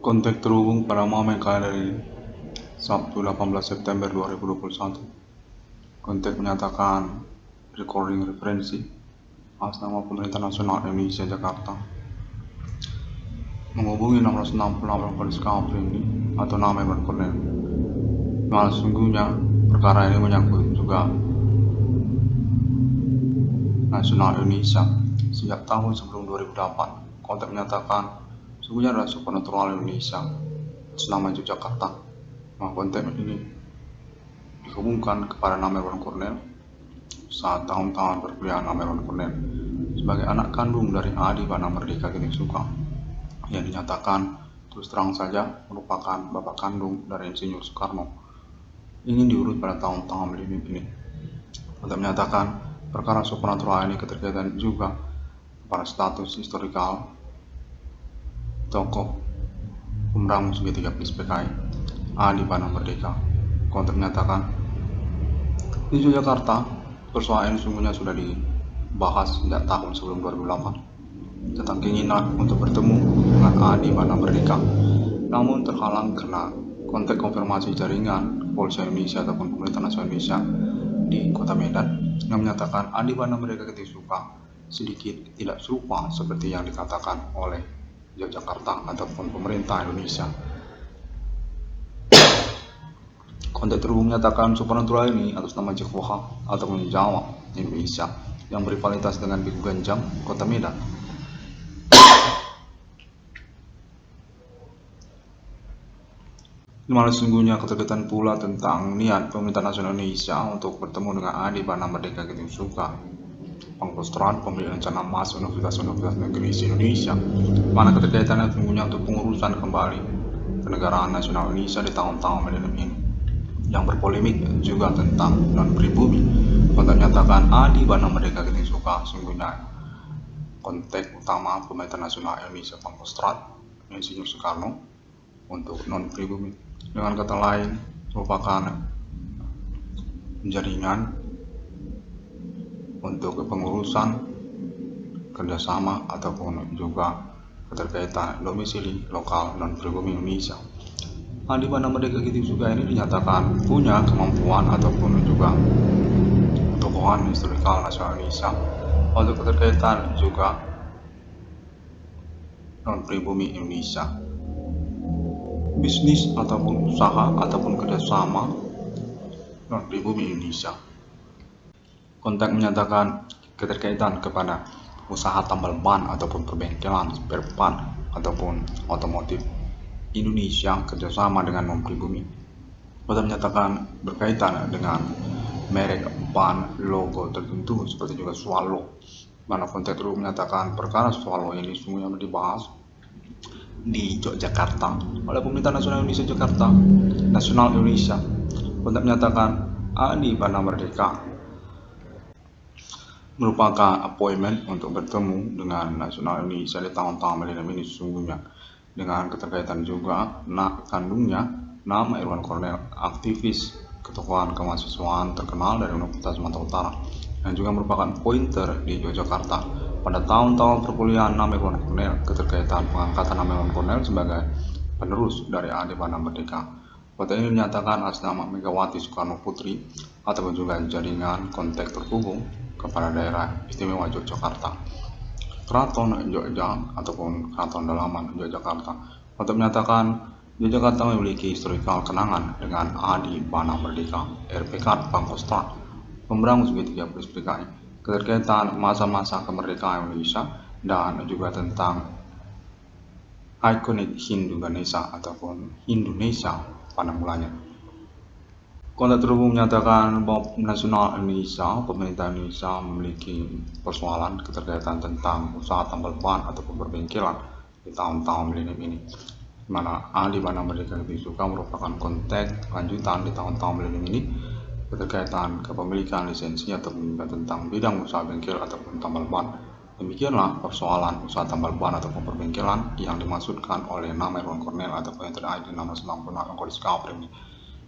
Kontak terhubung pada momen kalender ini, Sabtu 18 September 2021. Kontak menyatakan recording referensi atas nama Pemerintah Nasional Indonesia Jakarta menghubungi 668 Polisi Kapolri ini atau nama Irwan Cornel. Nah, sesungguhnya perkara ini menyangkut juga nasional Indonesia. Sejak tahun sebelum 2008, kontak menyatakan sesungguhnya adalah supernatural Indonesia atas nama Yogyakarta. Nah, kontak ini dihubungkan kepada nama Irwan Cornel saat tahun-tahun perkuliahan nama Irwan Cornel sebagai anak kandung dari Adi Bana Merdeka Giting Suka yang dinyatakan terus terang saja merupakan bapak kandung dari Insinyur Soekarno. Ingin diurut pada tahun-tahun milenium ini untuk menyatakan perkara supernatural ini keterkaitan juga pada status historikal tokoh pemerangu segitiga PKI Adi Bana Merdeka. Kontak menyatakan di Yogyakarta persoalan ini sungguhnya sudah dibahas sejak tahun sebelum 2008 tentang keinginan untuk bertemu dengan Adi Bana Merdeka, namun terhalang karena kontak konfirmasi jaringan Kepolisian Indonesia ataupun Pemerintah Nasional Indonesia di Kota Medan yang menyatakan Adi Bana Merdeka Giting Suka sedikit tidak serupa seperti yang dikatakan oleh Yogyakarta ataupun pemerintah Indonesia. Kontak terhubung menyatakan supernatural ini atas nama Jehovah ataupun Jawa Indonesia yang berrivalitas dengan Biku Ganjang Kota Medan. Dimana sesungguhnya keterkaitan pula tentang niat Pemerintah Nasional Indonesia untuk bertemu dengan Adi Bana Merdeka Giting Suka, Pangkostrat pemilik rencana emas Universitas Negeri Indonesia, mana keterkaitannya sesungguhnya untuk pengurusan kembali kenegaraan nasional Indonesia di tahun-tahun milenium ini yang berpolemik juga tentang non-pribumi. Kontak menyatakan Adi Bana Merdeka Giting Suka sesungguhnya kontak utama Pemerintah Nasional Indonesia Pangkostrat Insinyur Soekarno untuk non-pribumi. Dengan kata lain, merupakan jaringan untuk pengurusan kerjasama ataupun juga keterkaitan domisili lokal non-pribumi Indonesia. Adi Bana Merdeka Giting Suka ini dinyatakan punya kemampuan ataupun juga tokohan historikal nasional Indonesia untuk keterkaitan juga non-pribumi Indonesia, bisnis ataupun usaha ataupun kerjasama non-pribumi Indonesia. Kontak menyatakan keterkaitan kepada usaha tambal ban ataupun perbengkelan spare part ataupun otomotif Indonesia kerjasama dengan non-pribumi. Kontak menyatakan berkaitan dengan merek ban logo tertentu seperti juga Swallow. Mana kontak terus menyatakan perkara Swallow ini semuanya dibahas di Yogyakarta oleh Pemerintah Nasional Indonesia Jakarta Nasional Indonesia. Kontak menyatakan Adi Bana Merdeka merupakan appointment untuk bertemu dengan Nasional Indonesia di tahun-tahun milenium ini sesungguhnya dengan keterkaitan juga anak kandungnya nama Irwan Cornel, aktivis ketokohan kemahasiswaan terkenal dari Universitas Sumatera Utara yang juga merupakan pointer di Yogyakarta pada tahun-tahun perkuliahan nama Irwan Cornel, keterkaitan pengangkatan nama Irwan Cornel sebagai penerus dari Adi Bana Merdeka. Kota ini dinyatakan atas nama Megawati Soekarno Putri ataupun juga jaringan kontak terhubung kepada daerah istimewa Yogyakarta, Keraton Jogja ataupun Keraton Dalaman Yogyakarta. Kota menyatakan Yogyakarta memiliki historikal kenangan dengan Adi Bana Merdeka, RPK Pangkostrat, pemerangu segitiga PKI, keterkaitan masa-masa kemerdekaan Indonesia dan juga tentang ikonik Hindu Ganesha ataupun Indonesia pada mulanya. Kontak terhubung menyatakan bahwa nasional Indonesia, pemerintah Indonesia memiliki persoalan keterkaitan tentang usaha tambal ban ataupun perbengkelan di tahun-tahun milenium ini, di mana Adi Bana Merdeka Giting Suka merupakan kontak lanjutan di tahun-tahun milenium ini keterkaitan kepemilikan lisensi ataupun tentang bidang usaha bengkel ataupun tambal ban. Demikianlah persoalan usaha tambal ban ataupun perbengkelan yang dimaksudkan oleh nama Irwan Cornel ataupun yang terakhir nama 96 Polisi Kapolri ini.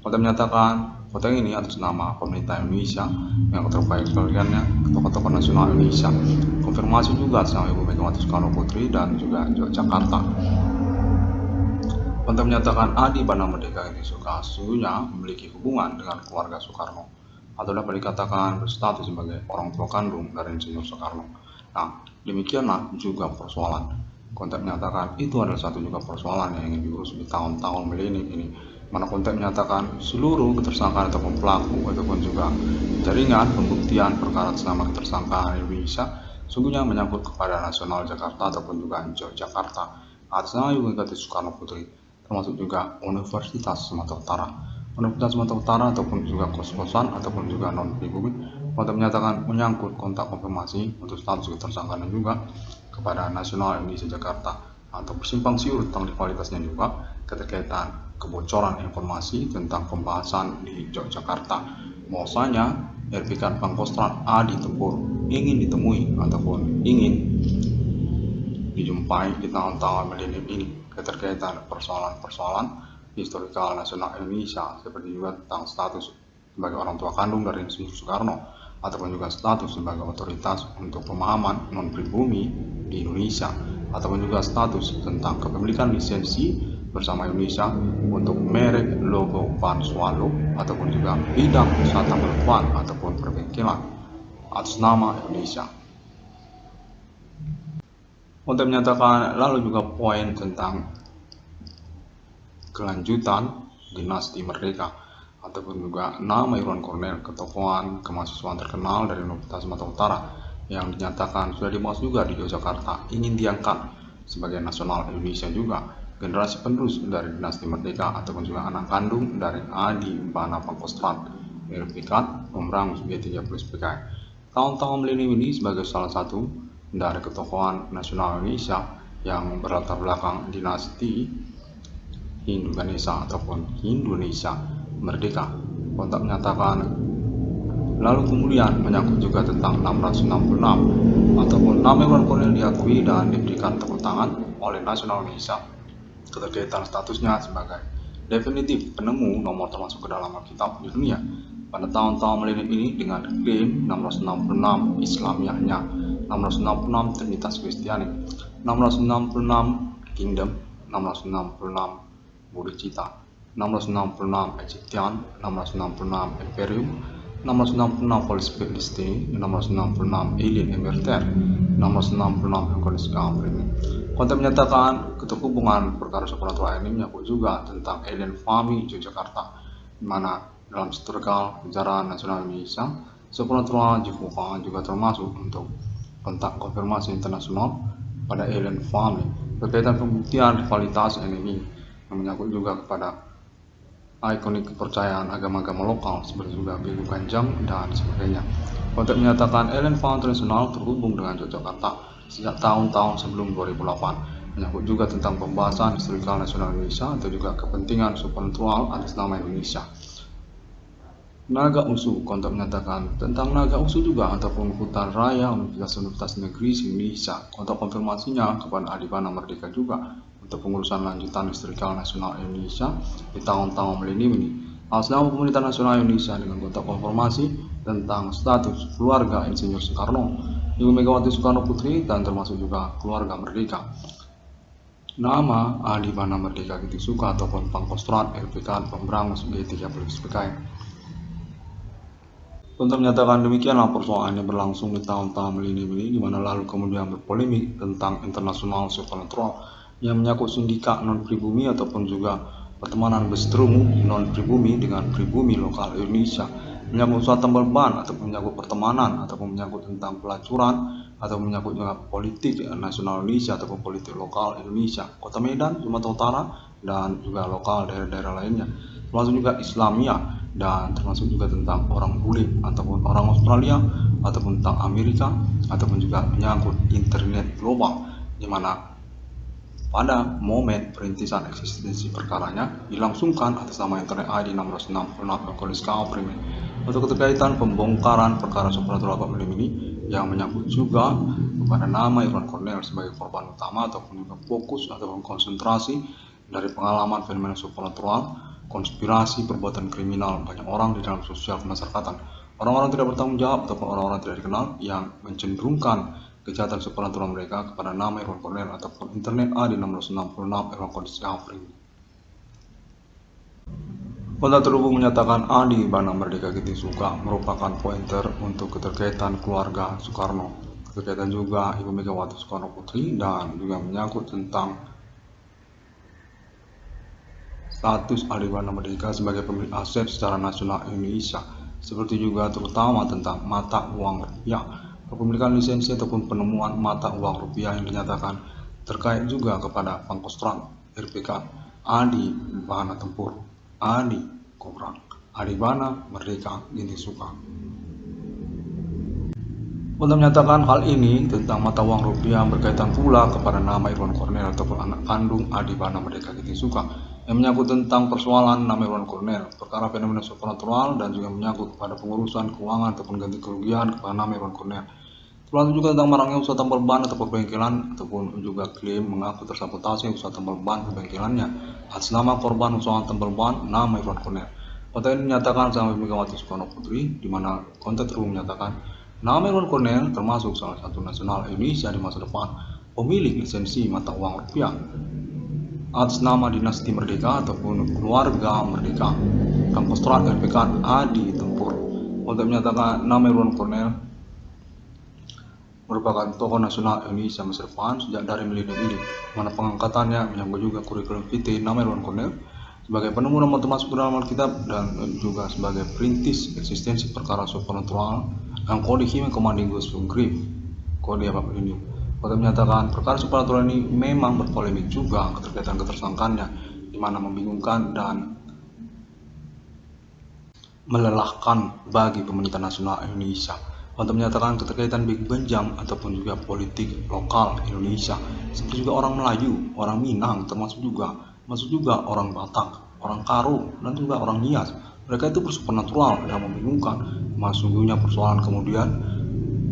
Kota menyatakan kota ini atas nama pemerintah Indonesia yang terbaik sekaliannya tokoh-tokoh nasional Indonesia. Konfirmasi juga atas nama Ibu Megawati Soekarno Putri dan juga Yogyakarta. Untuk menyatakan Adi Bana Merdeka Suka sesungguhnya memiliki hubungan dengan keluarga Soekarno atau dapat dikatakan berstatus sebagai orang tua kandung dari Insinyur Soekarno. Nah, demikianlah juga persoalan. Konteks menyatakan itu adalah satu juga persoalan yang ingin diurus di tahun-tahun milenium ini, mana konteks menyatakan seluruh ketersangkaan ataupun pelaku ataupun juga jaringan pembuktian perkara atas nama ketersangkaan Indonesia sungguhnya menyangkut kepada nasional Jakarta ataupun juga Yogyakarta atas nama Ibu Megawati Soekarno Putri, termasuk juga Universitas Sumatera Utara. Universitas Sumatera Utara ataupun juga kos-kosan ataupun juga non-pribumi untuk menyatakan menyangkut kontak konfirmasi untuk status ketersangkaan juga kepada Nasional Indonesia Jakarta atau bersimpang siur tentang kualitasnya juga keterkaitan kebocoran informasi tentang pembahasan di Yogyakarta bahwasanya RPK Pangkostrat Adi Tempur ingin ditemui ataupun ingin dijumpai di tahun-tahun milenium ini keterkaitan persoalan-persoalan historikal nasional Indonesia seperti juga tentang status sebagai orang tua kandung dari Insinyur Soekarno ataupun juga status sebagai otoritas untuk pemahaman non-pribumi di Indonesia ataupun juga status tentang kepemilikan lisensi bersama Indonesia untuk merek logo Van Swallow ataupun juga bidang usaha tambal ban ataupun perbengkelan atas nama Indonesia. Untuk menyatakan lalu juga poin tentang kelanjutan dinasti Merdeka ataupun juga nama Irwan Cornel, ketokohan kemahasiswaan terkenal dari Universitas Sumatera Utara yang dinyatakan sudah dibahas juga di Yogyakarta ingin diangkat sebagai nasional Indonesia juga, generasi penerus dari dinasti Merdeka ataupun juga anak kandung dari Adi Bana Pangkostrat RPK Pemberangus G30 SPKI. Tahun-tahun milenium ini sebagai salah satu dari ketokohan nasional Indonesia yang berlatar belakang dinasti Hindu-Ganesha ataupun Indonesia Merdeka. Kontak menyatakan lalu kemudian menyangkut juga tentang 666 ataupun nama Irwan Cornel diakui dan diberikan tepuk tangan oleh nasional Indonesia keterkaitan statusnya sebagai definitif penemu nomor termasuk ke dalam Alkitab di dunia pada tahun-tahun milenium ini dengan klaim 666 Islamiahnya, 666 Trinitas Kristiani, 666 Kingdom, 666 Bodhicitta, 666 Egyptian, 666 Imperium, 666 Holy Spirit Destiny, 666 Alien Emerter, 666 Eucharistic Offering. Konten menyatakan keterhubungan perkara supernatural ini menyangkut juga tentang Alien Family Yogyakarta, di mana dalam historical sejarah nasional Indonesia, supernatural Jehovah juga termasuk untuk kontak konfirmasi internasional pada Alien Family berkaitan pembuktian rivalitas enemy yang menyangkut juga kepada ikonik kepercayaan agama-agama lokal seperti juga Bigu Kanjang dan sebagainya. Kontak menyatakan Alien Family Internasional terhubung dengan Yogyakarta sejak tahun-tahun sebelum 2008, menyangkut juga tentang pembahasan historikal nasional Indonesia atau juga kepentingan supernatural atas nama Indonesia. Naga Usu, kontak menyatakan tentang Naga Usu juga ataupun hutan raya Universitas Negeri Indonesia. Kontak konfirmasinya kepada Adi Bana Merdeka juga untuk pengurusan lanjutan historikal nasional Indonesia di tahun-tahun milenium ini. Atas nama Pemerintahan Nasional Indonesia dengan kontak konfirmasi tentang status keluarga Insinyur Soekarno, Ibu Megawati Soekarno Putri dan termasuk juga keluarga Merdeka. Nama Adi Bana Merdeka Suka ataupun Pangkostrat RPK Pemberangus G30 SPKI. Untuk menyatakan demikianlah persoalan yang berlangsung di tahun-tahun milenium ini, di mana lalu kemudian berpolemik tentang internasional supernatural yang menyangkut sindikat non-pribumi ataupun juga pertemanan berseterumu non-pribumi dengan pribumi lokal Indonesia, menyangkut usaha tambal ban ataupun menyangkut pertemanan ataupun menyangkut tentang pelacuran atau menyangkut juga politik nasional Indonesia ataupun politik lokal Indonesia, Kota Medan, Sumatera Utara dan juga lokal daerah-daerah lainnya, termasuk juga Islamia dan termasuk juga tentang orang bule ataupun orang Australia ataupun tentang Amerika ataupun juga menyangkut internet global, di mana pada momen perintisan eksistensi perkaranya dilangsungkan atas nama internet ID 666 Eucharistic Offering untuk keterkaitan pembongkaran perkara supernatural milenium ini yang menyangkut juga kepada nama Irwan Cornel sebagai korban utama ataupun juga fokus ataupun konsentrasi dari pengalaman fenomena supernatural, konspirasi perbuatan kriminal banyak orang di dalam sosial kemasyarakatan, orang-orang tidak bertanggung jawab ataupun orang-orang tidak dikenal yang mencenderungkan kejahatan supernatural mereka kepada nama Irwan Cornel ataupun internet AD 666 Irwan Cornel Offering. Kontak terhubung menyatakan Adi Bana Merdeka Ginting Suka merupakan pointer untuk keterkaitan keluarga Soekarno, keterkaitan juga Ibu Megawati Soekarno Putri, dan juga menyangkut tentang status Adi Bana Merdeka sebagai pemilik aset secara nasional Indonesia, seperti juga terutama tentang mata uang rupiah, kepemilikan lisensi ataupun penemuan mata uang rupiah yang dinyatakan terkait juga kepada Pangkostrat RPK Adi Bana Tempur, Adi Kobra, Adi Bana Merdeka Ginting Suka. Untuk menyatakan hal ini tentang mata uang rupiah berkaitan pula kepada nama Irwan Cornel ataupun anak kandung Adi Bana Merdeka Ginting Suka, yang menyangkut tentang persoalan nama Irwan Cornel, perkara fenomena supernatural, dan juga menyangkut kepada pengurusan keuangan ataupun ganti kerugian kepada nama Irwan Cornel. Termasuk juga tentang marangnya usaha tambal ban ataupun bengkelan, ataupun juga klaim mengaku tersabotase usaha tambal ban bengkelannya atas nama korban usaha tambal ban nama Irwan Cornel. Konten ini dinyatakan sama Megawati Soekarno Putri, di mana konten terhubung menyatakan nama Irwan Cornel termasuk salah satu nasional Indonesia di masa depan, pemilik lisensi mata uang rupiah atas nama dinasti Merdeka ataupun keluarga Merdeka, Pangkostrat RPK Adi Tempur. Untuk menyatakan nama Irwan Cornel merupakan tokoh nasional Indonesia masa depan sejak dari milenium ini, mana pengangkatannya menyangkut juga kurikulum vitae nama Irwan Cornel sebagai penemu nama termasuk dalam Alkitab, dan juga sebagai perintis eksistensi perkara supernatural yang kode Hime Komandingus Grip kode apa ini. Kode menyatakan perkara supernatural ini memang berpolemik juga keterkaitan ketersangkaannya, di mana membingungkan dan melelahkan bagi pemerintah nasional Indonesia untuk menyatakan keterkaitan Big Benjam ataupun juga politik lokal Indonesia, seperti juga orang Melayu, orang Minang, termasuk juga orang Batak, orang Karo, dan juga orang Nias. Mereka itu bersupernatural dan membingungkan. Sesungguhnya persoalan kemudian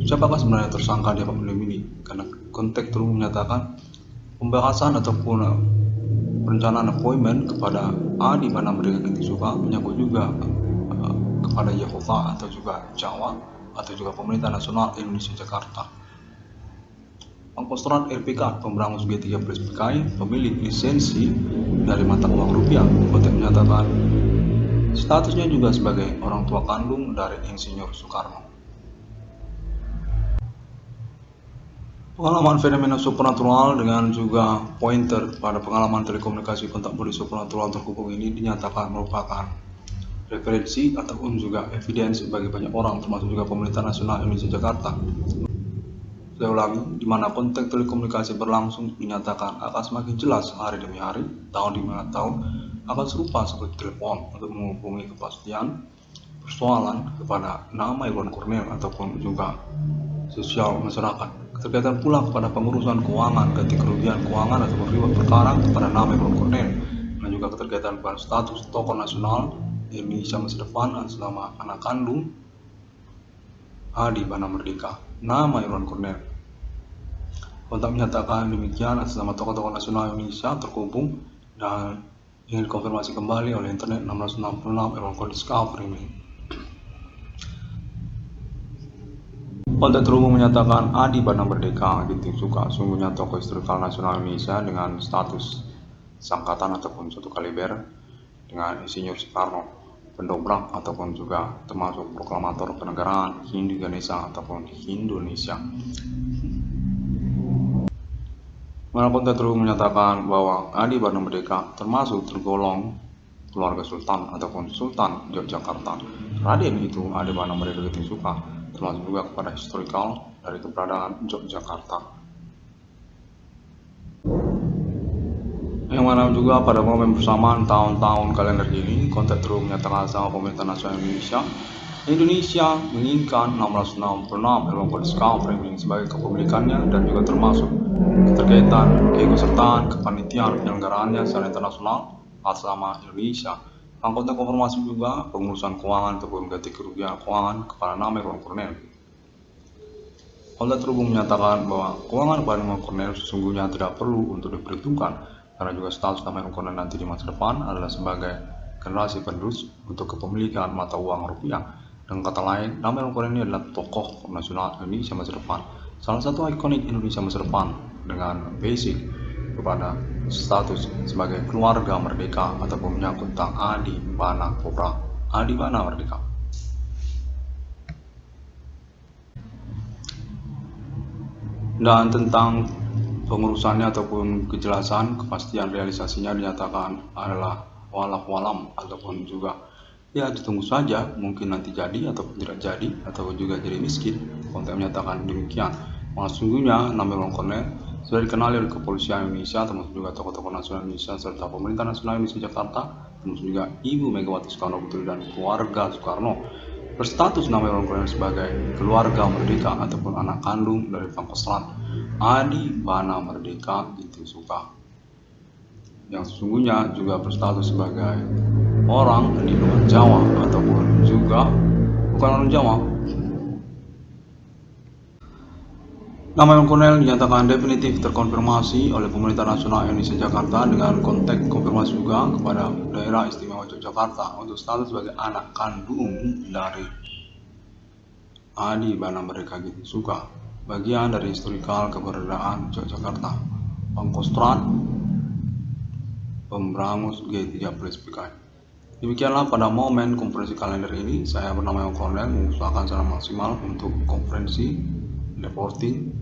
siapakah sebenarnya tersangka di film ini, karena konteks terus menyatakan pembahasan ataupun perencanaan appointment kepada Adi Bana Merdeka Ginting Suka menyangkut juga kepada Yehova atau juga Jawa atau juga pemerintah nasional Indonesia Jakarta. Pangkostrat RPK pemberangus G3 Plus PKI pemilik lisensi dari mata uang rupiah, untuk menyatakan statusnya juga sebagai orang tua kandung dari Insinyur Soekarno. Pengalaman fenomena supernatural dengan juga pointer pada pengalaman telekomunikasi kontak body supernatural terhubung ini dinyatakan merupakan referensi ataupun juga evidence bagi banyak orang, termasuk juga pemerintah nasional Indonesia Jakarta. Saya ulangi, di mana konteks telekomunikasi berlangsung dinyatakan akan semakin jelas hari demi hari, tahun demi tahun akan serupa seperti telepon untuk menghubungi kepastian persoalan kepada nama Irwan Cornel ataupun juga sosial masyarakat. Keterkaitan pula kepada pengurusan keuangan, ganti kerugian keuangan ataupun riwayat perkara kepada nama Irwan Cornel, dan juga keterkaitan pada status tokoh nasional Indonesia masa depan atas nama anak kandung Adi Bana Merdeka nama Irwan Cornel. Kontak menyatakan demikian atas nama tokoh-tokoh nasional Indonesia terhubung dan ingin dikonfirmasi kembali oleh internet 1666 Irwan Cornel Discovery. Kontak terhubung menyatakan Adi Bana Merdeka Ginting Suka sungguhnya tokoh historikal nasional Indonesia dengan status sangkatan ataupun suatu kaliber dengan Insinyur Soekarno, pendobrak ataupun juga termasuk proklamator kenegaraan Hindu Ganesha ataupun Indonesia. Mana kontak terhubung menyatakan bahwa Adi Bana Merdeka termasuk tergolong keluarga Sultan ataupun Sultan Yogyakarta. Raden itu Adi Bana Merdeka Ginting Suka, termasuk juga kepada historikal dari keberadaan Yogyakarta. Yang mana juga pada momen bersamaan tahun-tahun kalender ini, kontak terus menyatakan sama pemerintah nasional Indonesia menginginkan 1666 Irwan Cornel Discovery sebagai kepemilikannya, dan juga termasuk keterkaitan keikutsertaan kepanitiaan penyelenggaraannya secara internasional atas nama Indonesia. Kontak konfirmasi juga pengurusan keuangan ataupun ganti kerugian keuangan kepada nama Irwan Cornel. Kontak terhubung menyatakan bahwa keuangan kepada Irwan Cornel sesungguhnya tidak perlu untuk diperhitungkan, karena juga status nama Irwan Cornel nanti di masa depan adalah sebagai generasi penerus untuk kepemilikan mata uang rupiah. Dengan kata lain, nama Irwan Cornel ini adalah tokoh nasional Indonesia masa depan, salah satu ikonik Indonesia masa depan dengan basic kepada status sebagai keluarga merdeka ataupun menyangkut tentang Adi Bana Kopra Adi Bana Merdeka. Dan tentang pengurusannya ataupun kejelasan kepastian realisasinya dinyatakan adalah walau-walam ataupun juga ya ditunggu saja, mungkin nanti jadi ataupun tidak jadi atau juga jadi miskin. Konten menyatakan demikian. Sesungguhnya Namirwan Kornel sudah dikenali oleh kepolisian Indonesia, termasuk juga tokoh-tokoh nasional Indonesia serta pemerintah nasional Indonesia Jakarta, termasuk juga Ibu Megawati Soekarno Putri dan keluarga Soekarno, berstatus Namirwan Kornel sebagai keluarga merdeka ataupun anak kandung dari Pangkostrat Adi Bana Merdeka Ginting Soekarno, yang sesungguhnya juga berstatus sebagai orang di luar Jawa ataupun juga bukan orang Jawa. Namirwan Kornel dinyatakan definitif terkonfirmasi oleh Pemerintah Nasional Indonesia Jakarta dengan konteks konfirmasi juga kepada Daerah Istimewa Yogyakarta untuk status sebagai anak kandung dari Adi Bana Merdeka Ginting Soekarno, bagian dari historikal keberadaan Yogyakarta, Pangkostrat, Pemberangus G30 PKI. Demikianlah pada momen konferensi kalender ini, saya bernama Kornel mengusahakan secara maksimal untuk konferensi, reporting,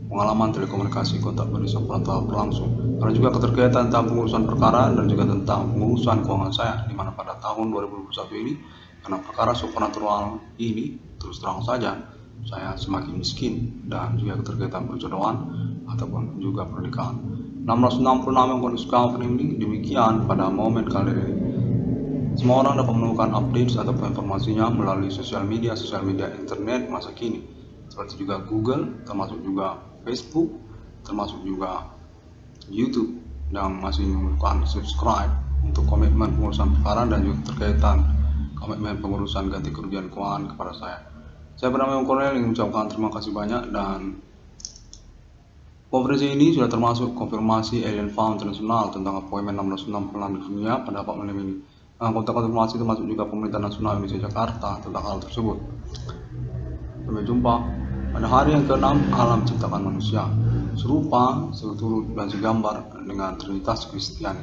pengalaman telekomunikasi kontak Indonesia Perantara berlangsung, karena juga keterkaitan tentang pengurusan perkara dan juga tentang pengurusan keuangan saya, di mana pada tahun 2021 ini, karena perkara supranatural ini, terus terang saja, saya semakin miskin dan juga keterkaitan perjodohan ataupun juga pernikahan. 666 yang kondisikan ini demikian pada momen kalender ini. Semua orang dapat menemukan update atau informasinya melalui sosial media internet masa kini, seperti juga Google, termasuk juga Facebook, termasuk juga YouTube, dan masih memerlukan subscribe untuk komitmen pengurusan perkara dan juga terkaitan komitmen pengurusan ganti kerugian keuangan kepada saya. Saya bernama Kornel yang mengucapkan terima kasih banyak, dan konferensi ini sudah termasuk konfirmasi Alien Farm Internasional tentang appointment 666 di dunia pada Pak Menem ini. Kontak konfirmasi termasuk juga Pemerintah Nasional Indonesia Jakarta tentang hal tersebut. Sampai jumpa pada hari yang ke-6 alam ciptakan manusia, serupa, seturut dan segambar dengan Trinitas Kristiani.